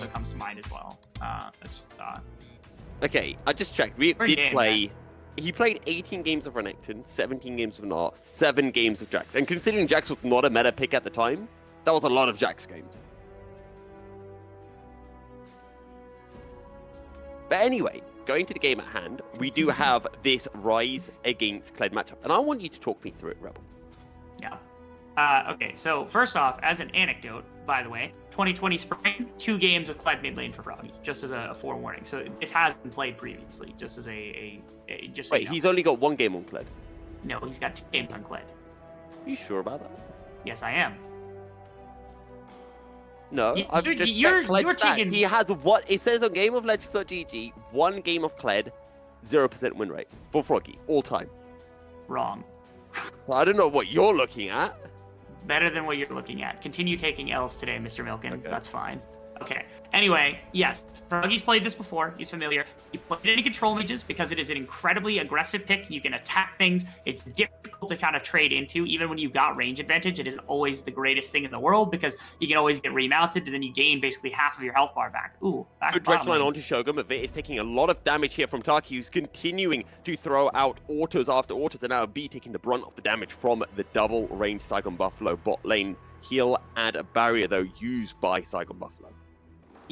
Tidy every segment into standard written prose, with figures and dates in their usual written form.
also comes to mind as well. That's just a thought. Okay, I just checked. Riek Great did game, play. man. He played 18 games of Renekton, 17 games of Gnar, 7 games of Jax. And considering Jax was not a meta pick at the time, that was a lot of Jax games. But anyway, going to the game at hand, we do have this Ryze against Kled matchup. And I want you to talk me through it, Rebel. Yeah. Okay, so first off, as an anecdote, by the way, 2020 spring, 2 games of Kled mid lane for Froggy, just as a forewarning. So this has been played previously, just as just. Wait, he's only got 1 game on Kled. No, he's got 2 games on Kled. You sure about that? Yes, I am. No, I've just checked Kled's stats. He has what it says on gameoflegends.gg, 1 game of Kled, 0% win rate for Froggy all time. Wrong. Well, I don't know what you're looking at. Better than what you're looking at. Continue taking L's today, Mr. Milken. Okay. That's fine. Okay. Anyway, yes, Froggy's played this before. He's familiar. He played it in control mages because it is an incredibly aggressive pick. You can attack things. It's difficult to kind of trade into, even when you've got range advantage. It isn't always the greatest thing in the world because you can always get remounted and then you gain basically half of your health bar back. Ooh, that's good dredge line onto Shogun, but Vit is taking a lot of damage here from Taki, who's continuing to throw out autos after autos, and now B taking the brunt of the damage from the double range Saigon Buffalo bot lane heal and a barrier, though, used by Saigon Buffalo.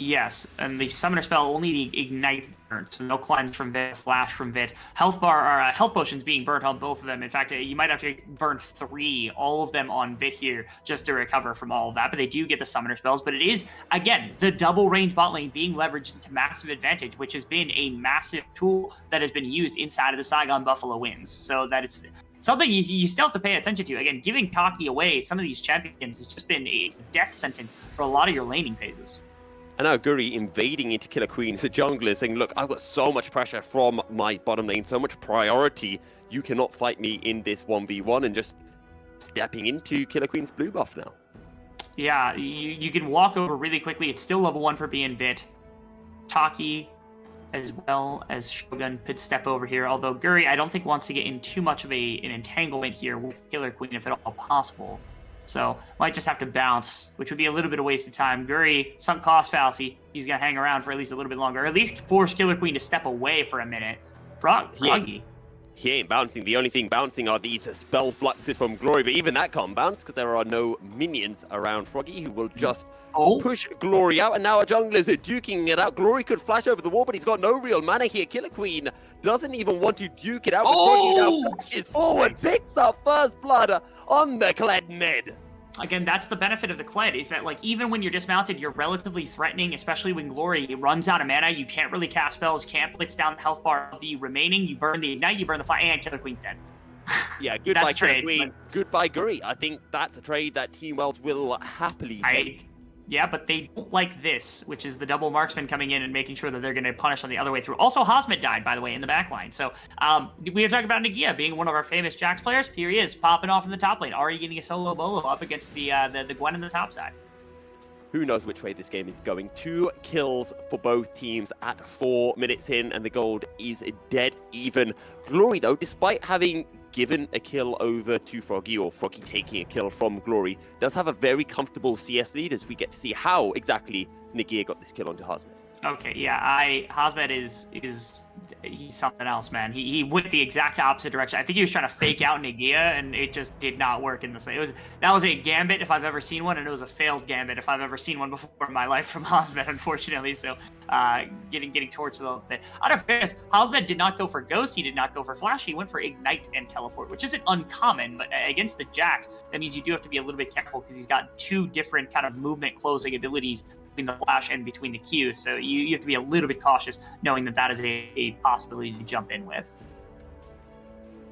Yes, and the summoner spell only the ignite burn, so no cleanse from Vit, flash from Vit. Health bar or health potions being burnt on both of them. In fact, you might have to burn 3, all of them on Vit here, just to recover from all of that. But they do get the summoner spells. But it is, again, the double range bot lane being leveraged into massive advantage, which has been a massive tool that has been used inside of the Saigon Buffalo wins. So that it's something you still have to pay attention to. Again, giving Taki away some of these champions has just been a death sentence for a lot of your laning phases. And now Guri invading into Killer Queen's jungler, saying, look, I've got so much pressure from my bottom lane, so much priority, you cannot fight me in this 1v1, and just stepping into Killer Queen's blue buff now. Yeah, you can walk over really quickly. It's still level 1 for being Vit. Taki, as well as Shogun, could step over here, although Guri, I don't think, wants to get in too much of an entanglement here with Killer Queen, if at all possible. So might just have to bounce, which would be a little bit of wasted time. Guri, sunk cost fallacy. He's going to hang around for at least a little bit longer, or at least force Killer Queen to step away for a minute. Froggy. He ain't bouncing. The only thing bouncing are these spell fluxes from Glory, but even that can't bounce because there are no minions around Froggy, who will just push Glory out. And now a jungler's duking it out. Glory could flash over the wall, but he's got no real mana here. Killer Queen doesn't even want to duke it out. Froggy now flashes forward, picks up first blood on the Kled mid. Again, that's the benefit of the Kled, is that, like, even when you're dismounted, you're relatively threatening, especially when Glory runs out of mana. You can't really cast spells, can't blitz down the health bar of the remaining. You burn the Ignite, you burn the Fire, and Killer Queen's dead. Yeah, goodbye Killer Queen, goodbye Guri. I think that's a trade that Team Wells will happily take. Yeah, but they don't like this, which is the double marksman coming in and making sure that they're going to punish on the other way through. Also, Hosmet died, by the way, in the back line. So we were talking about Nagia being one of our famous Jax players. Here he is, popping off in the top lane, already getting a solo bolo up against the Gwen in the top side. Who knows which way this game is going. 2 kills for both teams at 4 minutes in, and the gold is dead even. Glory, though, despite having given a kill over to Froggy, or Froggy taking a kill from Glory, does have a very comfortable CS lead, as we get to see how exactly Nagia got this kill onto Hosmet. Okay, yeah, Hosmet is he's something else, man. He went the exact opposite direction. I think he was trying to fake out Nagia, and it just did not work in the same. That was a gambit if I've ever seen one, and it was a failed gambit if I've ever seen one before in my life from Hosmet, unfortunately. So getting torched a little bit. Out of fairness, Hosmet did not go for Ghost, he did not go for Flash, he went for Ignite and Teleport, which isn't uncommon, but against the Jax, that means you do have to be a little bit careful because he's got 2 different kind of movement closing abilities between the Flash and between the Q. So you have to be a little bit cautious knowing that is a possibility to jump in with.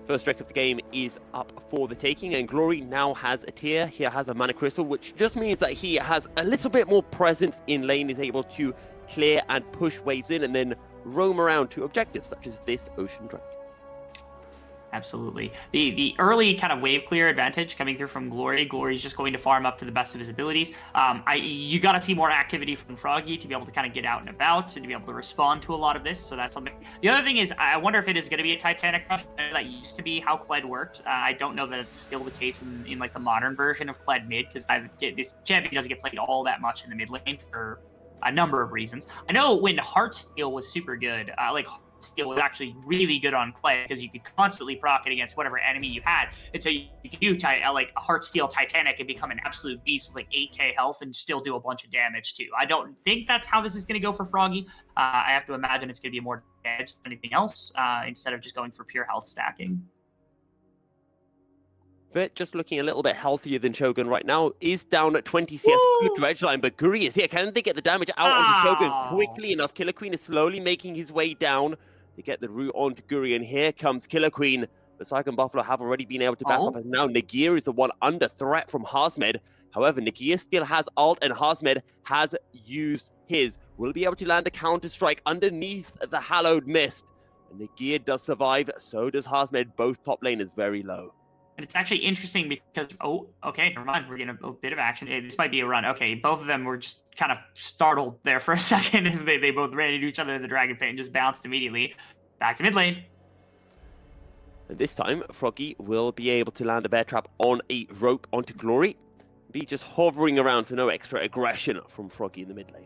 First strike of the game is up for the taking, and Glory now has a tier. He has a mana crystal, which just means that he has a little bit more presence in lane, is able to clear and push waves in and then roam around to objectives such as this Ocean Drake. Absolutely. The early kind of wave clear advantage coming through from Glory. Glory's just going to farm up to the best of his abilities. You got to see more activity from Froggy to be able to kind of get out and about and to be able to respond to a lot of this. So that's something. The other thing is, I wonder if it is going to be a Titanic Rush. That used to be how Kled worked. I don't know that it's still the case in like the modern version of Kled mid, because this champion doesn't get played all that much in the mid lane for a number of reasons. I know when Heartsteel was super good, like Heartsteel was actually really good on play because you could constantly proc it against whatever enemy you had. And so you could do like a Heartsteel Titanic and become an absolute beast with like 8k health and still do a bunch of damage too. I don't think that's how this is going to go for Froggy. I have to imagine it's going to be more damage than anything else instead of just going for pure health stacking. Vit, just looking a little bit healthier than Shogun right now, is down at 20 CS. Good dredge line, but Guri is here. Can they get the damage out onto Shogun quickly enough? Killer Queen is slowly making his way down to get the route onto Guri, and here comes Killer Queen. The Saigon Buffalo have already been able to back off, as now Nagia is the one under threat from Hazmed. However, Nagia still has ult, and Hazmed has used his. Will be able to land a counter-strike underneath the Hallowed Mist. And Nagia does survive, so does Hazmed. Both top laners very low. And it's actually interesting because, okay, never mind. We're getting a bit of action. This might be a run. Okay, both of them were just kind of startled there for a second as they both ran into each other in the Dragon Pit and just bounced immediately. Back to mid lane. And this time, Froggy will be able to land a bear trap on a rope onto Glory. Be just hovering around, so no extra aggression from Froggy in the mid lane.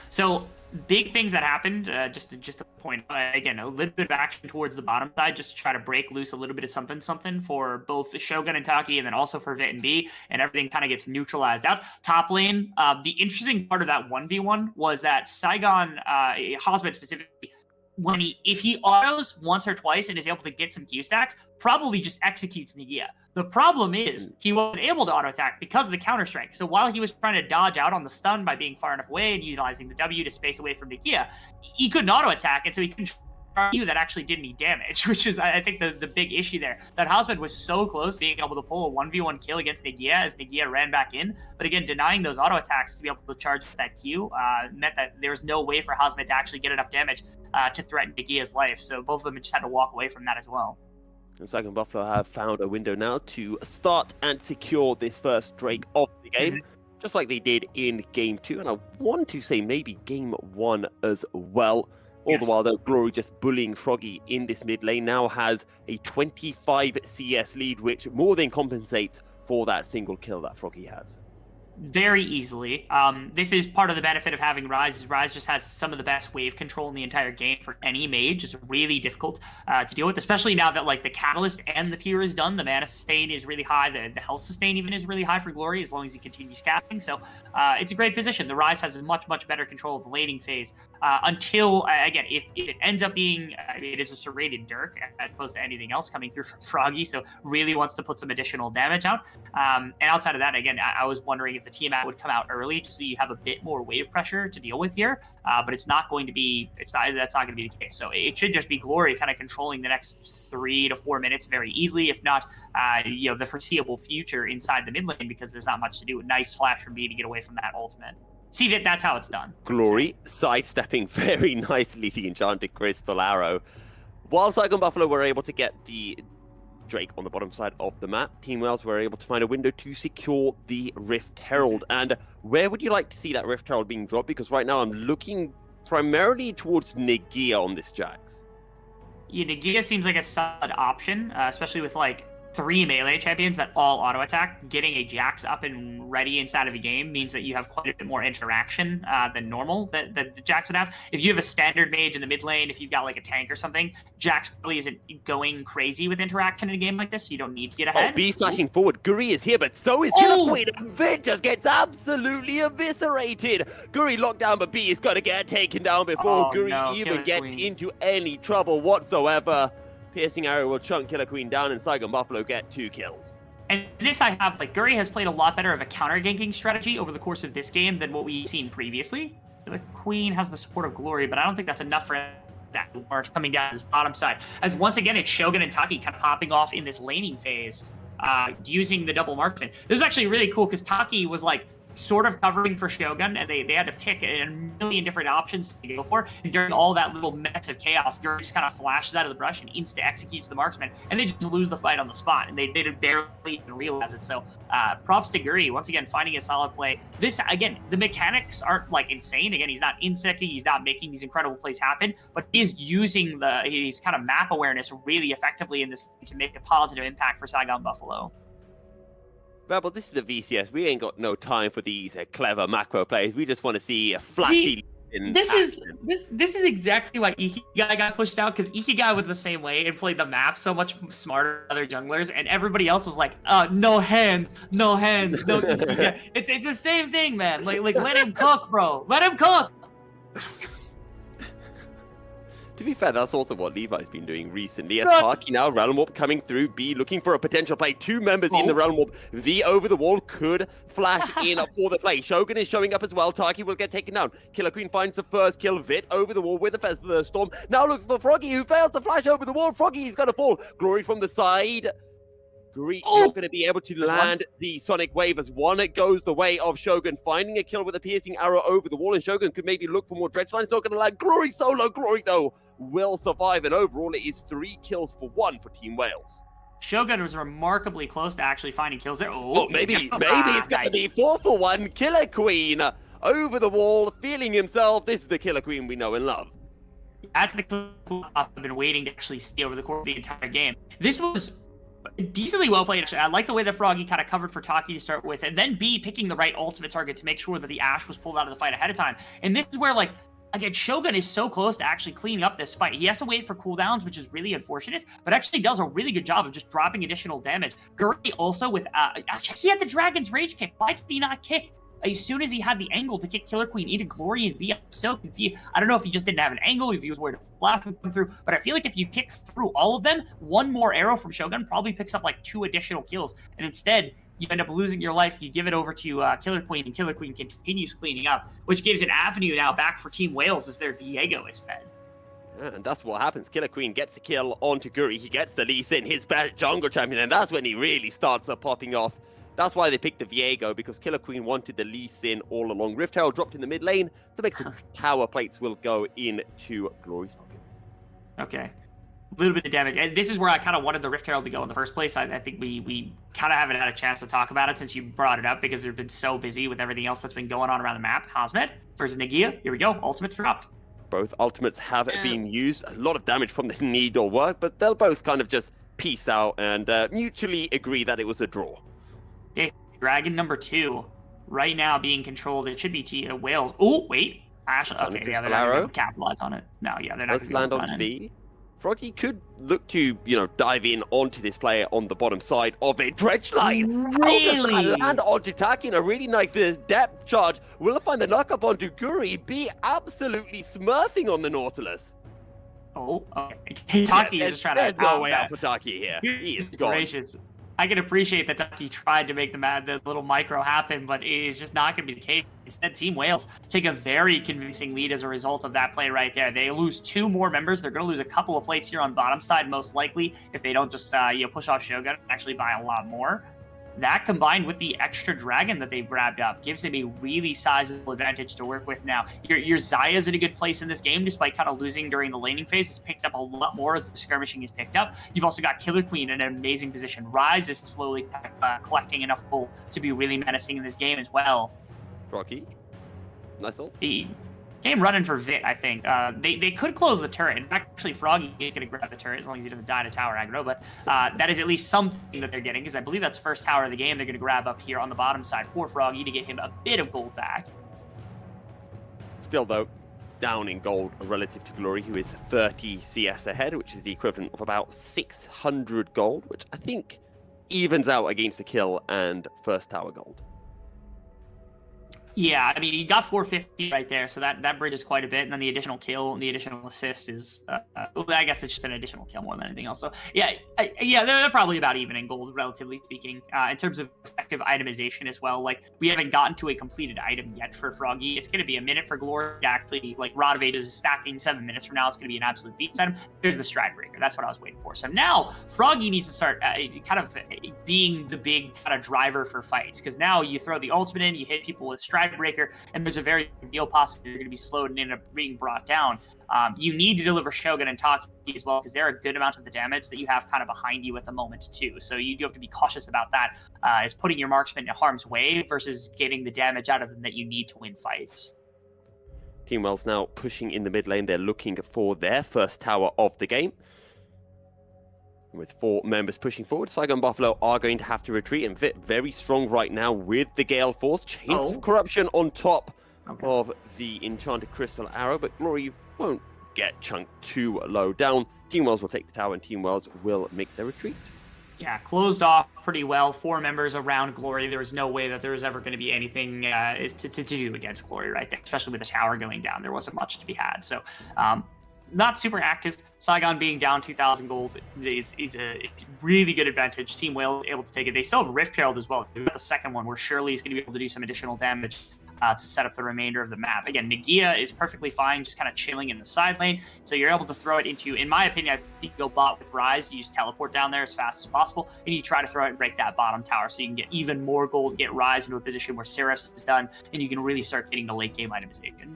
So big things that happened, just to point again, a little bit of action towards the bottom side just to try to break loose a little bit of something for both Shogun and Taki, and then also for Vit and B, and everything kind of gets neutralized out. Top lane, the interesting part of that 1v1 was that Saigon, Hazmed specifically, if he autos once or twice and is able to get some Q stacks, probably just executes Nagia. The problem is he wasn't able to auto attack because of the counter strike. So while he was trying to dodge out on the stun by being far enough away and utilizing the W to space away from Nagia, he couldn't auto attack, and so he couldn't you that actually did any damage, which is, I think, the big issue there. That Hazmed was so close to being able to pull a 1v1 kill against Nagia as Nagia ran back in. But again, denying those auto attacks to be able to charge with that Q meant that there was no way for Hazmed to actually get enough damage to threaten Nagia's life. So both of them just had to walk away from that as well. The Saigon Buffalo have found a window now to start and secure this first Drake of the game, just like they did in Game 2, and I want to say maybe Game 1 as well. All the while, though, Glory just bullying Froggy in this mid lane, now has a 25 CS lead, which more than compensates for that single kill that Froggy has. Very easily. This is part of the benefit of having Ryze, is Ryze just has some of the best wave control in the entire game for any mage. It's really difficult to deal with, especially now that like the Catalyst and the tier is done. The mana sustain is really high. The health sustain even is really high for Glory as long as he continues capping. So it's a great position. The Ryze has a much better control of the laning phase until, again, if it ends up being, it is a serrated Dirk as opposed to anything else coming through from Froggy, so really wants to put some additional damage out. And outside of that, again, I was wondering if the Tiamat would come out early just so you have a bit more wave pressure to deal with here, but it's not going to be, that's not going to be the case. So it should just be Glory kind of controlling the next 3 to 4 minutes very easily, if not, the foreseeable future inside the mid lane, because there's not much to do. A nice flash from B to get away from that ultimate. See, that's how it's done. Glory sidestepping very nicely the enchanted crystal arrow. While Saigon Buffalo were able to get the Drake on the bottom side of the map, Team Wales were able to find a window to secure the Rift Herald. And where would you like to see that Rift Herald being dropped? Because right now I'm looking primarily towards Nagia on this Jax. Yeah, Nagia seems like a solid option, especially with like 3 melee champions that all auto attack. Getting a Jax up and ready inside of a game means that you have quite a bit more interaction than normal that the Jax would have. If you have a standard mage in the mid lane, if you've got like a tank or something, Jax probably isn't going crazy with interaction in a game like this, so you don't need to get ahead. B flashing forward. Guri is here, but so is Killer Queen. And Vit just gets absolutely eviscerated. Guri locked down, but B is going to get taken down before Guri even gets into any trouble whatsoever. Piercing arrow will chunk Killer Queen down, and Saigon Buffalo get 2 kills. And this I have, like, Guri has played a lot better of a counter-ganking strategy over the course of this game than what we've seen previously. The Queen has the support of Glory, but I don't think that's enough for that large coming down this bottom side. As once again, it's Shogun and Taki kind of popping off in this laning phase, using the double marksman. This was actually really cool because Taki was like sort of covering for Shogun, and they had to pick a million different options to go for. And during all that little mess of chaos, Guri just kind of flashes out of the brush and insta-executes the marksman, and they just lose the fight on the spot, and they barely even realize it. So props to Guri, once again, finding a solid play. This, again, the mechanics aren't like insane. Again, he's not insecting, he's not making these incredible plays happen, but he's using his kind of map awareness really effectively in this to make a positive impact for Saigon Buffalo. Rebel, this is the VCS. We ain't got no time for these clever macro plays. We just want to see a flashy. This is exactly why Ikigai got pushed out, because Ikigai was the same way and played the map so much smarter than other junglers, and everybody else was like, no hands, no Ikigai. It's the same thing, man. Like let him cook, bro. Let him cook. To be fair, that's also what Levi's been doing recently. As Parky now, Realm Warp coming through B, looking for a potential play. 2 members in the Realm Warp. V over the wall could flash in for the play. Shogun is showing up as well. Taki will get taken down. Killer Queen finds the first kill. Vit over the wall with the Fest of the Storm. Now looks for Froggy, who fails to flash over the wall. Froggy is going to fall. Glory from the side. Greek not going to be able to land the Sonic Wave as one. It goes the way of Shogun, finding a kill with a piercing arrow over the wall, and Shogun could maybe look for more dredge lines. Not going to land. Glory solo. Glory, though, will survive, and overall it is 3 kills for 1 for Team Wales. Shogun was remarkably close to actually finding kills there. Maybe it's going to be 4 for 1. Killer Queen over the wall, feeling himself. This is the Killer Queen we know and love. That's the I've been waiting to actually see over the course of the entire game. This was decently well played, actually. I like the way that Froggy kind of covered for Taki to start with, and then B picking the right ultimate target to make sure that the Ashe was pulled out of the fight ahead of time. And this is where, like, again, Shogun is so close to actually cleaning up this fight. He has to wait for cooldowns, which is really unfortunate, but actually does a really good job of just dropping additional damage. Guri also with, actually, he had the Dragon's Rage kick. Why did he not kick as soon as he had the angle to kick Killer Queen into Glory and B? I'm so confused. I don't know if he just didn't have an angle, if he was worried a flash would come through, but I feel like if you kick through all of them, one more arrow from Shogun probably picks up like 2 additional kills, and instead, you end up losing your life. You give it over to Killer Queen, and Killer Queen continues cleaning up, which gives an avenue now back for Team Wales as their Viego is fed. Yeah, and that's what happens. Killer Queen gets the kill onto Guri. He gets the Lee Sin, his best jungle champion, and that's when he really starts popping off. That's why they picked the Viego, because Killer Queen wanted the Lee Sin all along. Rift Herald dropped in the mid lane, so make some tower plates will go into Glory's pockets. Okay. A little bit of damage. And this is where I kind of wanted the Rift Herald to go in the first place. I think we kind of haven't had a chance to talk about it since you brought it up, because they've been so busy with everything else that's been going on around the map. Hazmed versus Nagia. Here we go. Ultimates dropped. Both ultimates have been used. A lot of damage from the needle work, but they'll both kind of just peace out and mutually agree that it was a draw. Okay. Dragon number 2 right now being controlled. It should be Wales. Oh, wait. Ashe. Okay, yeah, they're not going to capitalize on it. No, yeah, they're not going to land on B. Froggy could look to, dive in onto this player on the bottom side of a dredge line. Really? How does that land onto Taki in a really nice depth charge? Will find the knock up onto Guri. B absolutely smurfing on the Nautilus. Oh, okay. Taki is just trying to... There's no way out for Taki here. He is gone. Gracious. I can appreciate that Taki tried to make the little micro happen, but it is just not going to be the case. Instead, Team Wales take a very convincing lead as a result of that play right there. They lose 2 more members. They're going to lose a couple of plates here on bottom side, most likely, if they don't just push off Shogun and actually buy a lot more. That, combined with the extra dragon that they've grabbed up, gives them a really sizable advantage to work with now. Your Zaya's in a good place in this game, despite kind of losing during the laning phase. It's picked up a lot more as the skirmishing is picked up. You've also got Killer Queen in an amazing position. Ryze is slowly collecting enough gold to be really menacing in this game as well. Froggy. Nice ult. He came running for Vit, I think. They could close the turret. In fact, actually, Froggy is going to grab the turret as long as he doesn't die to tower aggro. But that is at least something that they're getting, because I believe that's first tower of the game they're going to grab up here on the bottom side for Froggy to get him a bit of gold back. Still, though, down in gold relative to Glory, who is 30 CS ahead, which is the equivalent of about 600 gold, which I think evens out against the kill and first tower gold. Yeah, I mean, you got 450 right there, so that bridges quite a bit, and then the additional kill and the additional assist is, I guess it's just an additional kill more than anything else. So, yeah, they're probably about even in gold, relatively speaking, in terms of effective itemization as well. Like, we haven't gotten to a completed item yet for Froggy. It's going to be a minute for Glory to actually, like, Rod of Ages is stacking 7 minutes from now. It's going to be an absolute beast item. There's the Stride Breaker. That's what I was waiting for. So now, Froggy needs to start kind of being the big kind of driver for fights, because now you throw the ultimate in, you hit people with Stride Breaker, and there's a very real possibility you're going to be slowed and end up being brought down. You need to deliver Shogun and Taki as well, because they're a good amount of the damage that you have kind of behind you at the moment too. So you do have to be cautious about that, is putting your marksman in harm's way versus getting the damage out of them that you need to win fights. Team Wales now pushing in the mid lane. They're looking for their first tower of the game. With 4 members pushing forward, Saigon Buffalo are going to have to retreat, and Vit very strong right now with the Gale Force. Chains of Corruption on top of the Enchanted Crystal Arrow, but Glory won't get chunked too low down. Team Wells will take the tower, and Team Wells will make their retreat. Yeah, closed off pretty well. 4 members around Glory. There was no way that there was ever going to be anything to do against Glory right there, especially with the tower going down. There wasn't much to be had. So, not super active. Saigon being down 2,000 gold is a really good advantage. Team Whale able to take it. They still have Rift Herald as well. They've got the second one where Shirley is going to be able to do some additional damage to set up the remainder of the map. Again, Nagia is perfectly fine, just kind of chilling in the side lane. So you're able to throw it into, in my opinion, I think you go bot with Rise. You just teleport down there as fast as possible, and you try to throw it and break that bottom tower so you can get even more gold, get Rise into a position where Seraph's is done, and you can really start getting the late game itemization.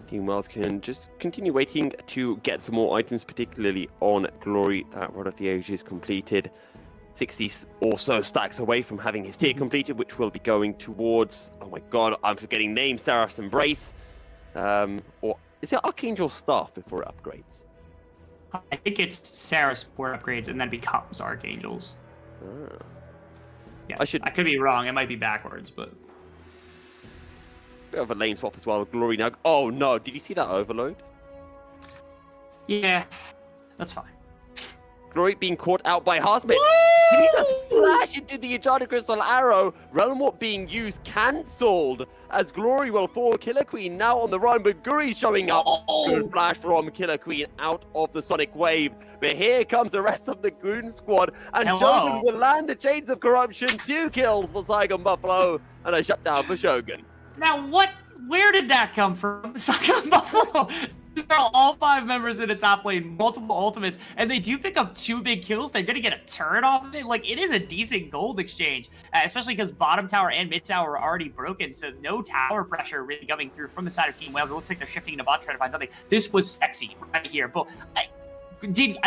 Team Wells can just continue waiting to get some more items, particularly on Glory. That Rod of the Ages completed. 60 or so stacks away from having his tier completed, which will be going towards, oh my god, I'm forgetting names, Seraph's Embrace. Or is it Archangel Staff before it upgrades? I think it's Seraph's before it upgrades and then becomes Archangels. Ah. Yeah, I could be wrong. It might be backwards, but... Bit of a lane swap as well. Glory now. Oh no, did you see that overload? Yeah, that's fine. Glory being caught out by Harsmith. He does flash into the Enchanted Crystal Arrow. Realm Warp being used, cancelled, as Glory will fall. Killer Queen now on the run, but Guri's showing up. Good flash from Killer Queen out of the Sonic Wave. But here comes the rest of the Goon Squad, and Shogun will land the Chains of Corruption. 2 kills for Saigon Buffalo, and a shutdown for Shogun. Now where did that come from? Saigon Buffalo. All 5 members in the top lane, multiple ultimates, and they do pick up 2 big kills. They're going to get a turret off of it. Like, it is a decent gold exchange, especially because bottom tower and mid tower are already broken, so no tower pressure really coming through from the side of Team Wales. It looks like they're shifting into bot trying to find something. This was sexy right here, but did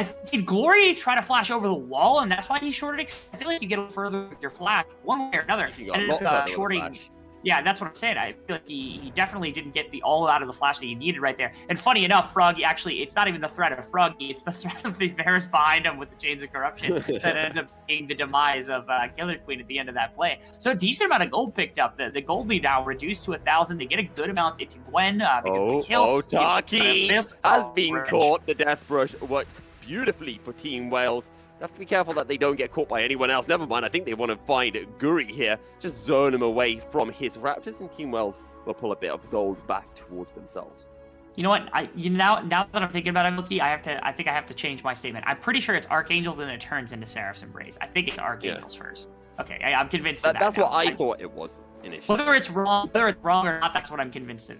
Glory try to flash over the wall, and that's why he shorted it? I feel like you get a little further with your flash, one way or another. Ended up shorting. Yeah, that's what I'm saying. I feel like he definitely didn't get the all out of the flash that he needed right there. And funny enough, Froggy, actually, it's not even the threat of Froggy, it's the threat of the Varus behind him with the Chains of Corruption that ends up being the demise of Killer Queen at the end of that play. So a decent amount of gold picked up. The gold lead now reduced to 1,000. They get a good amount into Gwen because the kill. Taki has been caught. The Death Brush works beautifully for Team Wales. They have to be careful that they don't get caught by anyone else. Never mind, I think they want to find Guri here. Just zone him away from his Raptors, and Team Wells will pull a bit of gold back towards themselves. You know what? Now that I'm thinking about it, Mookie, I think I have to change my statement. I'm pretty sure it's Archangels and it turns into Seraph's Embrace. I think it's Archangels first. Okay, I'm convinced of that. That's what I thought it was initially. Whether it's wrong or not, that's what I'm convinced of.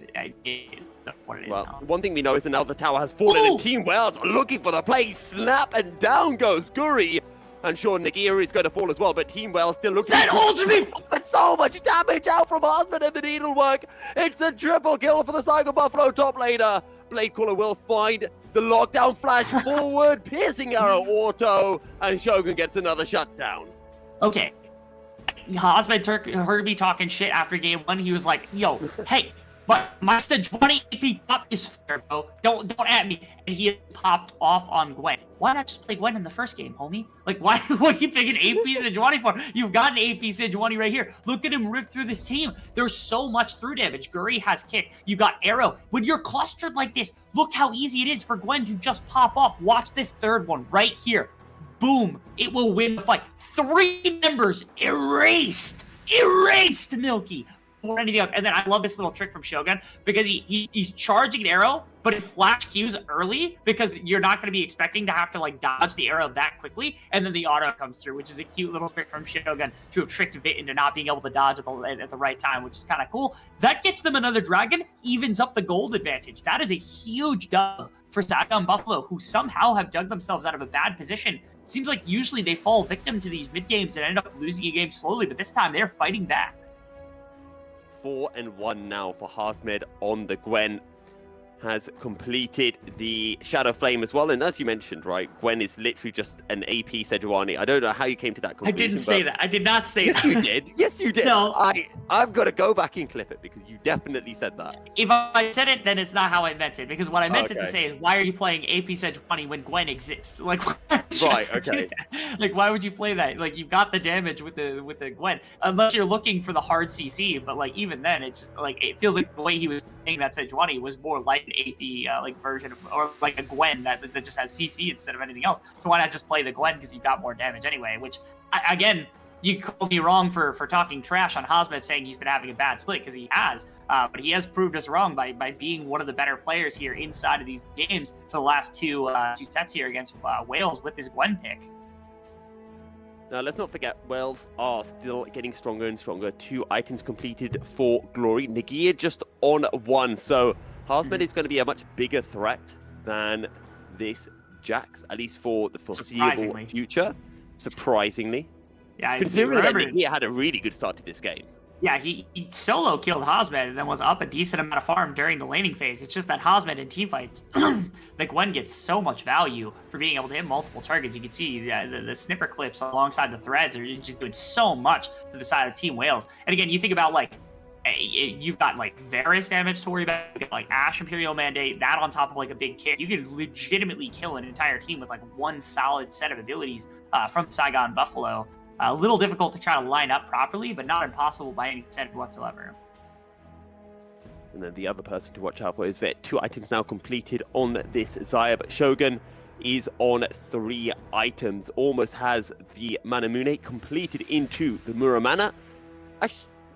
What it is now. One thing we know is another tower has fallen, and Team Wales are looking for the play. Snap, and down goes Guri. And sure, Nagia is going to fall as well, but Team Wales still looking. That ultimate! But so much damage out from Harsmith and the Needlework. It's a triple kill for the Saigon Buffalo top laner. Bladecaller will find the lockdown flash forward, piercing arrow auto, and Shogun gets another shutdown. Okay. Harsmith heard me talking shit after game 1. He was like, yo, hey, but my 20 AP pop is fair, bro. Don't at me. And he popped off on Gwen. Why not just play Gwen in the first game, homie? Like, what are you picking AP Sejuani for? You've got an AP Sejuani right here. Look at him rip through this team. There's so much through damage. Guri has kick. You got arrow. When you're clustered like this, look how easy it is for Gwen to just pop off. Watch this third one right here. Boom. It will win the fight. 3 members erased, Milky. Or anything else. And then I love this little trick from Shogun because he's charging an arrow, but it flash cues early because you're not going to be expecting to have to like dodge the arrow that quickly, and then the auto comes through, which is a cute little trick from Shogun to have tricked Vit into not being able to dodge at the right time, which is kind of cool. That gets them another dragon, evens up the gold advantage. That is a huge dub for Saigon Buffalo, who somehow have dug themselves out of a bad position. It seems like usually they fall victim to these mid games and end up losing a game slowly, but this time they're fighting back. 4-1 now for Harsmith on the Gwen. has completed the Shadow Flame as well. And as you mentioned, right, Gwen is literally just an AP Sejuani. I don't know how you came to that conclusion. I didn't say that. I did not say that. Yes, you did. Yes, you did. No. I've got to go back and clip it because you definitely said that. If I said it, then it's not how I meant it. Because what I meant it to Okay. say is, why are you playing AP Sejuani when Gwen exists? Like, why would you Right, ever do okay. that? Like, why would you play that? Like, you've got the damage with the Gwen, unless you're looking for the hard CC. But like, even then, it's just, like, it feels like the way he was playing that Sejuani was more like an AP like version of, or like a Gwen that just has CC instead of anything else. So why not just play the Gwen because you got more damage anyway? Which again, you called me wrong for talking trash on Hosmet, saying he's been having a bad split, because he has. But he has proved us wrong by being one of the better players here inside of these games for the last two sets here against Wales with his Gwen pick. Now, let's not forget, Wales are still getting stronger and stronger. 2 items completed for Glory. Nagia just on 1. So Hosmet is going to be a much bigger threat than this Jax, at least for the foreseeable future. Surprisingly. Yeah, considering that Nagia had a really good start to this game. Yeah, he solo killed Hosmet and then was up a decent amount of farm during the laning phase. It's just that Hosmet in teamfights, the Gwen gets so much value for being able to hit multiple targets. You can see the snipper clips alongside the threads are just doing so much to the side of Team Wales. And again, you think about, like, you've got like Varus damage to worry about, you got like Ashe Imperial Mandate, that on top of like a big kick. You could legitimately kill an entire team with like one solid set of abilities from Saigon Buffalo. A little difficult to try to line up properly, but not impossible by any extent whatsoever. And then the other person to watch out for is that 2 items now completed on this Xayah, but Shogun is on 3 items. Almost has the Manamune completed into the Muramana.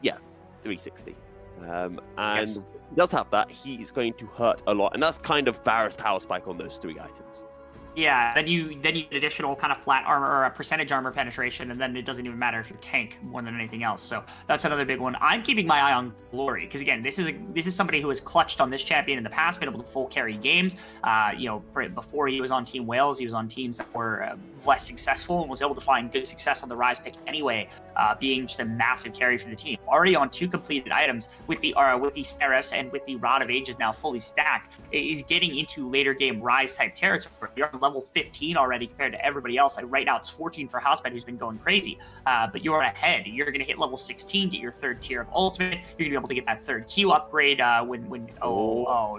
Yeah, 360. And yes. he does have that. He is going to hurt a lot. And that's kind of Varus power spike on those 3 items. Yeah, then you get additional kind of flat armor or a percentage armor penetration, and then it doesn't even matter if you're tank more than anything else. So that's another big one. I'm keeping my eye on Glory because, again, this is somebody who has clutched on this champion in the past, been able to full carry games. Before he was on Team Wales, he was on teams that were less successful and was able to find good success on the Rise pick anyway, being just a massive carry for the team. Already on 2 completed items with the Seraphs and with the Rod of Ages now fully stacked, is getting into later game Rise type territory. We are level 15 already compared to everybody else. Like right now it's 14 for Hosmet, who's been going crazy, but you're ahead. You're going to hit level 16, get your 3rd tier of ultimate. You're going to be able to get that 3rd Q upgrade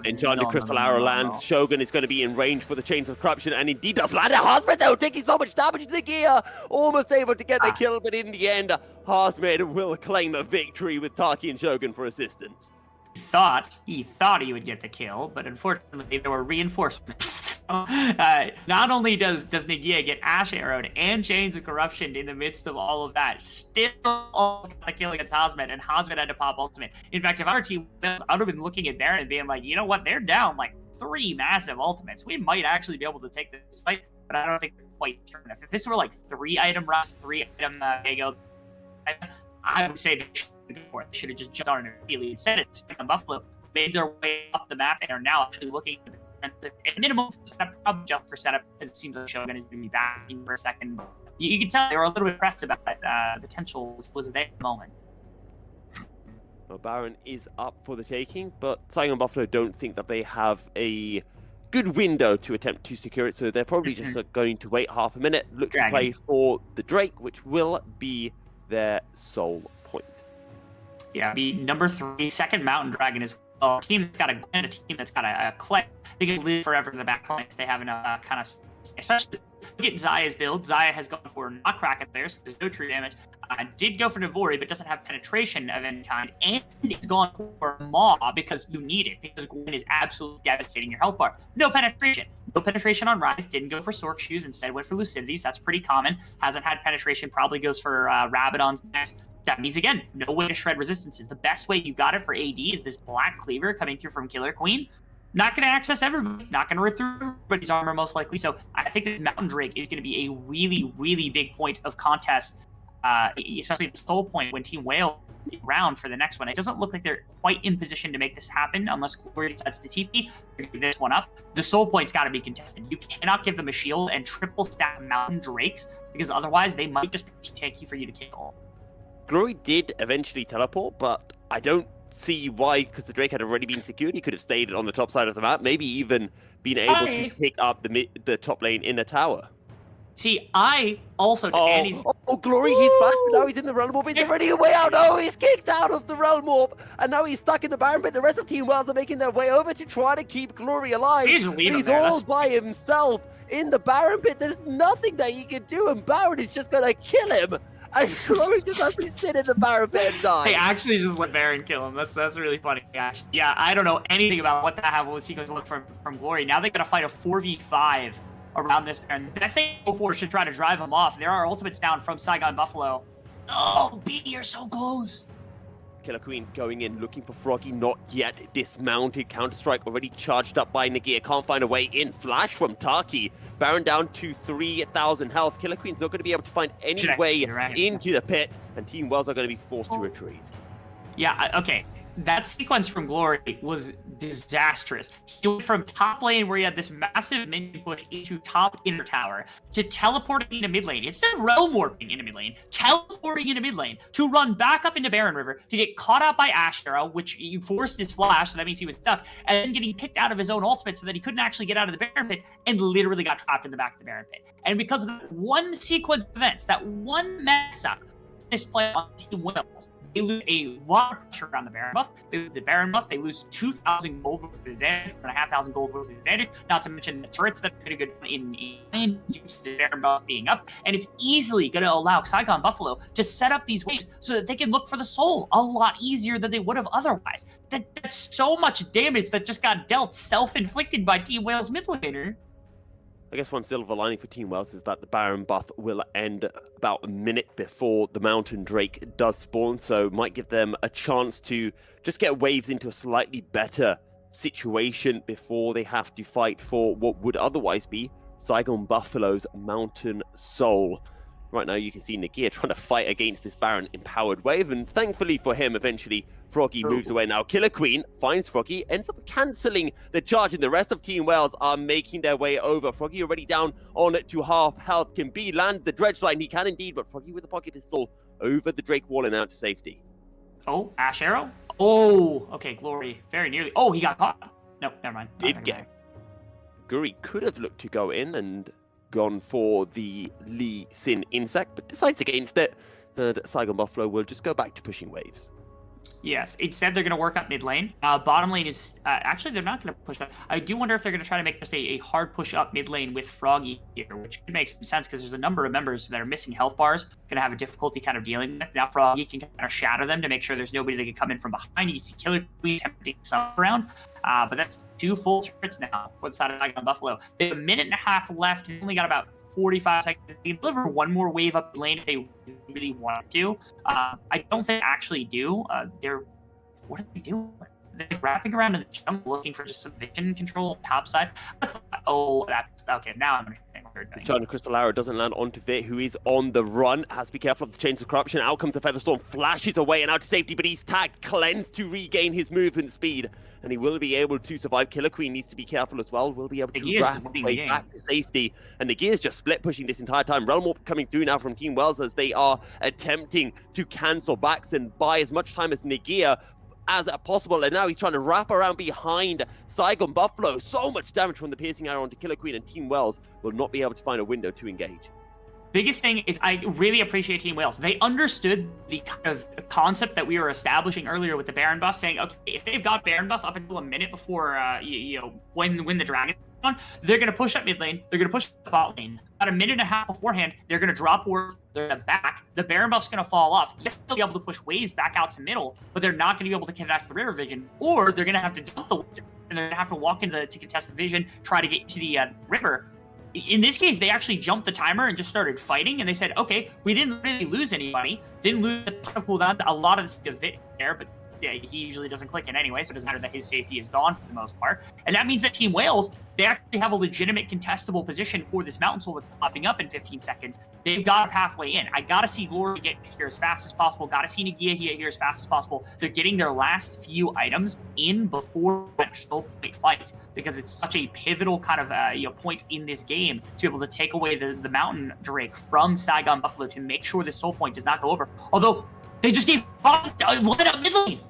Enchanted Crystal Arrow lands. Shogun is going to be in range for the Chains of Corruption, and indeed does land. Hosmet though taking so much damage to the gear, almost able to get the kill, but in the end Hosmet will claim a victory with Taki and Shogun for assistance. He thought he would get the kill, but unfortunately there were reinforcements. Not only does Nagia get Ashe Arrowed and Chains of Corruption in the midst of all of that, still almost got the kill against Hosmet, and Hosmet had to pop ultimate. In fact, if our team wins, I would have been looking at Baron and being like, you know what, they're down like 3 massive ultimates. We might actually be able to take this fight, but I don't think they're quite strong enough. If this were like 3-item Russ, 3-item Diego, I would say they should have just jumped on it immediately. Instead, it's Buffalo made their way up the map and are now actually looking at the minimum setup, probably jump for setup, as it seems like Shogun is going to be back in for a second. You can tell they were a little bit impressed about it. The potential was there at the moment. Well, Baron is up for the taking, but Saigon Buffalo don't think that they have a good window to attempt to secure it, so they're probably just going to wait half a minute, look to play for the Drake, which will be their sole point. Yeah, be number 3, second Mountain Dragon is a team that's got a team that's got a Clay. They can live forever in the back line if they have enough kind of, especially look at Xayah's build. Xayah has gone for not Kraken there, so there's no true damage. Did go for Navori, but doesn't have penetration of any kind, and he's gone for Maw because you need it, because Gwen is absolutely devastating your health bar. No penetration on Rise, didn't go for Sork Shoes, instead went for Lucidities. That's pretty common. Hasn't had penetration, probably goes for Rabadon's next. That means, again, no way to shred resistances. The best way you got it for AD is this Black Cleaver coming through from Killer Queen. Not going to access everybody, not going to rip through everybody's armor most likely. So I think this Mountain Drake is going to be a really, really big point of contest, especially the Soul Point when Team Wales round for the next one. It doesn't look like they're quite in position to make this happen unless Glory decides to TP. Give this one up. The Soul Point's got to be contested. You cannot give them a shield and triple stack Mountain Drakes, because otherwise they might just be too tanky for you to kill. Glory did eventually teleport, but I don't see why, because the Drake had already been secured. He could have stayed on the top side of the map, maybe even been able to pick up the top lane in a tower. See, I also... Glory, he's fast, but now he's in the realm orb. Is there any way out? No, he's kicked out of the realm orb, and now he's stuck in the Baron pit. The rest of Team Wells are making their way over to try to keep Glory alive. He's all by himself in the Baron pit. There's nothing that he can do, and Baron is just going to kill him. And Glory just has to sit in the Baron pit and die. They actually just let Baron kill him. That's really funny. Yeah, I don't know anything about what that was he going to look from Glory. Now they're going to fight a 4v5 around this Baron. The best thing to go for is to try to drive him off. There are ultimates down from Saigon Buffalo. Oh, B, you're so close. Killer Queen going in, looking for Froggy, not yet dismounted. Counter-Strike already charged up by Nagia. Can't find a way in. Flash from Taki. Baron down to 3,000 health. Killer Queen's not going to be able to find any way into the pit, and Team Wells are going to be forced to retreat. Yeah, okay. That sequence from Glory was disastrous. He went from top lane where he had this massive minion push into top inner tower to teleporting into mid lane. Instead of realm warping into mid lane, teleporting into mid lane to run back up into Baron River to get caught out by Ash Arrow, which he forced his flash, so that means he was stuck, and then getting kicked out of his own ultimate so that he couldn't actually get out of the Baron pit and literally got trapped in the back of the Baron pit. And because of that one sequence of events, that one mess up, this play on Team Wells, they lose a lot of pressure on the Baron buff. They lose the Baron buff. They lose 2,000 gold worth of advantage, 1,500 gold worth of advantage. Not to mention the turrets that could have gone in due to the Baron buff being up. And it's easily going to allow Saigon Buffalo to set up these waves so that they can look for the soul a lot easier than they would have otherwise. That's so much damage that just got dealt self-inflicted by Team Wales mid laner. I guess one silver lining for Team Wells is that the Baron buff will end about a minute before the Mountain Drake does spawn, so might give them a chance to just get waves into a slightly better situation before they have to fight for what would otherwise be Saigon Buffalo's Mountain Soul. Right now you can see Nagia trying to fight against this Baron empowered wave, and thankfully for him, eventually Froggy moves away. Now Killer Queen finds Froggy, ends up cancelling the charge, and the rest of Team Wales are making their way over. Froggy already down on to half health. Can B land the dredge line? He can indeed, but Froggy with a pocket pistol over the Drake wall and out to safety. Oh, Ash Arrow? Oh, okay, Glory. Very nearly. Oh, he got caught. No, never mind. Did get. Guri could have looked to go in and gone for the Lee Sin insect, but decides against it, and Saigon Buffalo will just go back to pushing waves. Yes, instead they're going to work up mid lane. Bottom lane is, actually they're not going to push up. I do wonder if they're going to try to make just a hard push up mid lane with Froggy here, which could make some sense because there's a number of members that are missing health bars, going to have a difficulty kind of dealing with. Now Froggy can kind of shatter them to make sure there's nobody that can come in from behind. You can see Killer Queen attempting some around, but that's 2 full turrets now for the side of Saigon Buffalo. They have a minute and a half left and only got about 45 seconds. They can deliver one more wave up lane if they really want to. I don't think they actually do. What are they doing? They're wrapping around in the jungle looking for just some vision control top side. Oh, that's okay. Now I'm understanding what they're doing. John Crystal Arrow doesn't land onto Vit, who is on the run. Has to be careful of the Chains of Corruption. Out comes the Featherstorm, flashes away and out to safety, but he's tagged. Cleanse to regain his movement speed, and he will be able to survive. Killer Queen needs to be careful as well. Will be able to wrap his way back to safety. And the Gears just split pushing this entire time. Realm Warp coming through now from Team Wells as they are attempting to cancel backs and buy as much time as Nagia as possible, and now he's trying to wrap around behind Saigon Buffalo. So much damage from the piercing arrow onto Killer Queen, and Team Wells will not be able to find a window to engage. Biggest thing is I really appreciate Team Wales. They understood the kind of concept that we were establishing earlier with the Baron buff, saying, okay, if they've got Baron buff up until a minute before, when the Dragon on, they're going to push up mid lane, they're going to push the bot lane. About a minute and a half beforehand, they're going to drop wards, they're going to back. The Baron buff's going to fall off. Yes, they'll be able to push waves back out to middle, but they're not going to be able to contest the river vision, or they're going to have to dump the waves, and they're going to have to walk into to contest the vision, try to get to the river. In this case, they actually jumped the timer and just started fighting, and they said, okay, we didn't really lose anybody, didn't lose a ton of cooldown, a lot of the Vit there, but yeah, he usually doesn't click in anyway, so it doesn't matter that his safety is gone for the most part. And that means that Team Wales, they actually have a legitimate contestable position for this Mountain Soul that's popping up in 15 seconds. They've got a pathway in. I gotta see Glory get here as fast as possible. Gotta see Nagia get here as fast as possible. They're getting their last few items in before that soul point fight, because it's such a pivotal kind of point in this game to be able to take away the Mountain Drake from Saigon Buffalo to make sure the soul point does not go over. Although they just gave line up mid lane.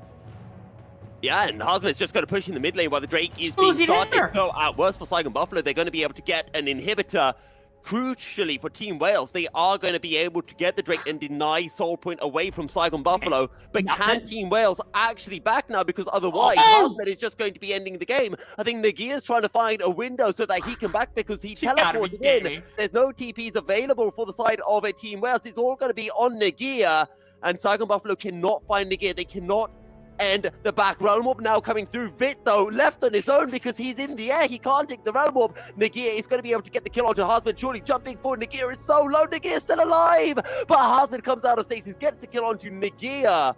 Yeah, and Hosman's just going to push in the mid lane while the Drake is being Who's in started. there? So at worst for Saigon Buffalo, they're going to be able to get an inhibitor. Crucially for Team Wales, they are going to be able to get the Drake and deny Soul Point away from Saigon Buffalo. But can Team Wales actually back now? Because otherwise, Hosman is just going to be ending the game. I think Nagia's trying to find a window so that he can back because he teleported in. There's no TPs available for the side of a Team Wales. It's all going to be on Nagia. And Saigon Buffalo cannot find Nagia. They cannot end the back. Realm Orb now coming through. Vit, though, left on his own because he's in the air. He can't take the Realm Orb. Nagia is going to be able to get the kill onto Hosman. Surely jumping forward. Nagia is so low. Nagia is still alive. But Hosman comes out of stasis, gets the kill onto Nagia.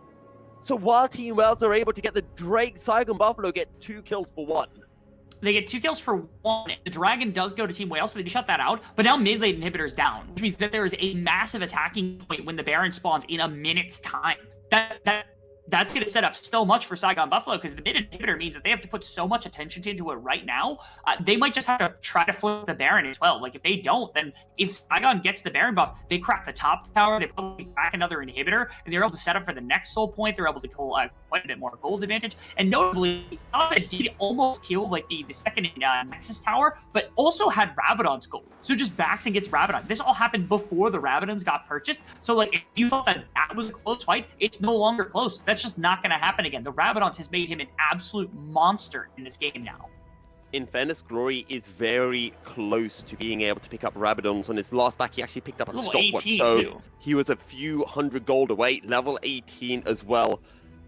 So while Team Wales are able to get the Drake, Saigon Buffalo get 2 kills for 1. They get 2 kills for 1. The Dragon does go to Team Wales, so they shut that out. But now mid lane inhibitor's down, which means that there is a massive attacking point when the Baron spawns in a minute's time. That's going to set up so much for Saigon Buffalo because the mid inhibitor means that they have to put so much attention into it right now. They might just have to try to flip the Baron as well. Like, if they don't, then if Saigon gets the Baron buff, they crack the top tower, they probably crack another inhibitor, and they're able to set up for the next soul point. They're able to pull quite a bit more gold advantage. And notably, Alpha did almost kill like the second Nexus tower, but also had Rabadon's gold. So just backs and gets Rabadon. This all happened before the Rabadons got purchased. So like, if you thought that was a close fight, it's no longer close. That's just not going to happen again. The Rabadons has made him an absolute monster in this game now. In fairness, Glory is very close to being able to pick up Rabadons. On his last back, he actually picked up a stopwatch. So he was a few hundred gold away, level 18 as well.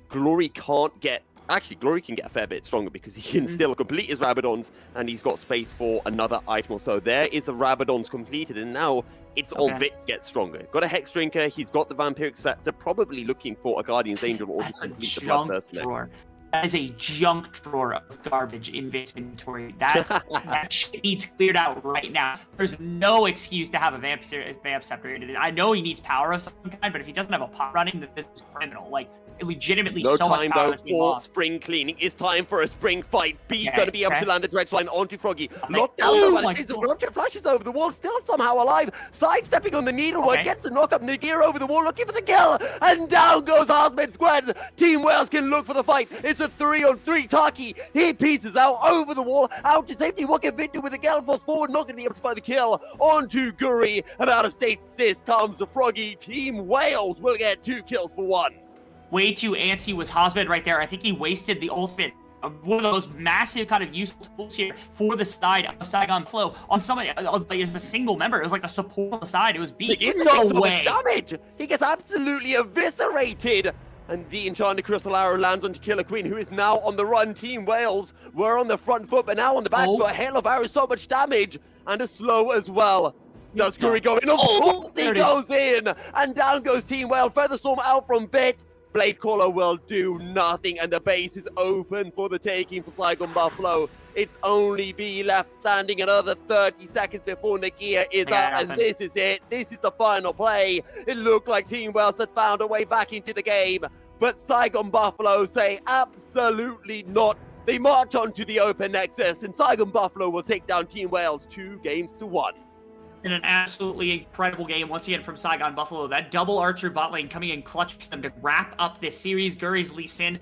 Glory can't get... Actually, Glory can get a fair bit stronger because he can still complete his Rabadons, and he's got space for another item or so. There is the Rabadons completed, and now it's on Vit to get stronger. Got a Hex Drinker, he's got the Vampiric Scepter, probably looking for a Guardian's Angel or to complete the Bloodthirst next. That is a junk drawer of garbage in Vit's inventory. That shit needs cleared out right now. There's no excuse to have a Vamp Scepter. I know he needs power of some kind, but if he doesn't have a pot running, then this is criminal. Like, legitimately no so time much power though for spring cleaning. It's time for a spring fight. B's going to be able to land the dredge line onto Froggy. Locked down though, but it seems flashes over the wall, still somehow alive. Sidestepping on the needlework, gets the knock up. Nagia over the wall, looking for the kill, and down goes Hosman Squad. Team Wales can look for the fight. It's a 3-on-3. Taki, he pieces out over the wall, out to safety. What can Vit do with the Gale Force forward? Not going to be able to find the kill onto Guri, and out of state assist comes the Froggy. Team Wales will get 2 kills for 1. Way too antsy was Hosman right there. I think he wasted the ultimate, one of those massive kind of useful tools here for the side of Saigon Flow on somebody as a single member. It was like a support on the side. It was beat. No way. Damage. He gets absolutely eviscerated. And the Enchanted Crystal Arrow lands onto Killer Queen, who is now on the run. Team Wales were on the front foot, but now on the back foot. Hail of Arrows, so much damage, and a slow as well. Does Guri go in? Of course he goes in! And down goes Team Wales. Featherstorm out from Vit. Blade Caller will do nothing, and the base is open for the taking for Saigon Buffalo. It's only B left standing, another 30 seconds before Nagia is up, and this is it. This is the final play. It looked like Team Wales had found a way back into the game, but Saigon Buffalo say absolutely not. They march onto the open nexus, and Saigon Buffalo will take down Team Wales 2-1. In an absolutely incredible game, once again, from Saigon Buffalo. That double Archer bot lane coming in clutch for them to wrap up this series. Guri's Lee Sin